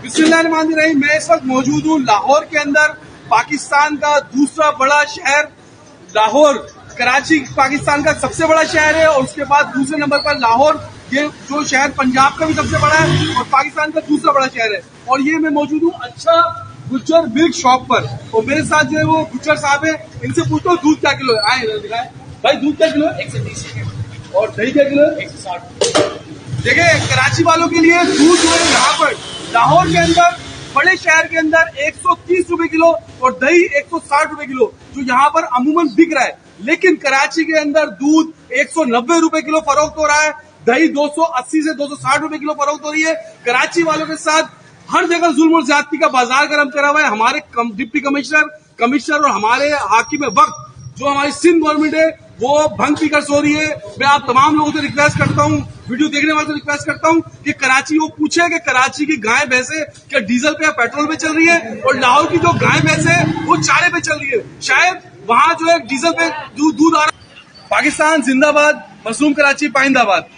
बिस्मिल्लाहिर्रहमानिर्रहीम। मैं इस वक्त मौजूद हूँ लाहौर के अंदर। पाकिस्तान का दूसरा बड़ा शहर लाहौर। कराची पाकिस्तान का सबसे बड़ा शहर है और उसके बाद दूसरे नंबर पर लाहौर, ये जो शहर पंजाब का भी सबसे बड़ा है और पाकिस्तान का दूसरा बड़ा शहर है। और ये मैं मौजूद हूँ अच्छा गुज्जर मिल्क शॉप पर और मेरे साथ जो है वो गुज्जर साहब है। इनसे पूछता हूँ दूध क्या किलो है। आए दिखाए भाई, दूध क्या किलो है? 130 और दही क्या किलो है? 160। देखिए, कराची वालों के लिए दूध जो है यहाँ पर लाहौर के अंदर बड़े शहर के अंदर 130 रुपए किलो और दही 160 रुपए किलो जो यहाँ पर अमूमन बिक रहा है। लेकिन कराची के अंदर दूध 190 रुपए किलो फरोख्त हो रहा है, दही 280 से 260 रुपए किलो फरोख्त हो रही है। कराची वालों के साथ हर जगह जुल्म और ज्यादती का बाजार गर्म करा हुआ है। हमारे डिप्टी कमिश्नर और हमारे हाकिम वक्त जो हमारी सिंध गवर्नमेंट है वो भंग पीकर सो रही है। मैं आप तमाम लोगों से रिक्वेस्ट करता हूँ, वीडियो देखने वालों से रिक्वेस्ट करता हूँ कि कराची वो पूछे कि कराची की गाय भैंसे क्या डीजल पे या पेट्रोल पे चल रही है और लाहौर की जो गाय भैंसे वो चारे पे चल रही है। शायद वहां जो है डीजल पे दूध आ रहा है। पाकिस्तान जिंदाबाद, मसरूम कराची पाइंदाबाद।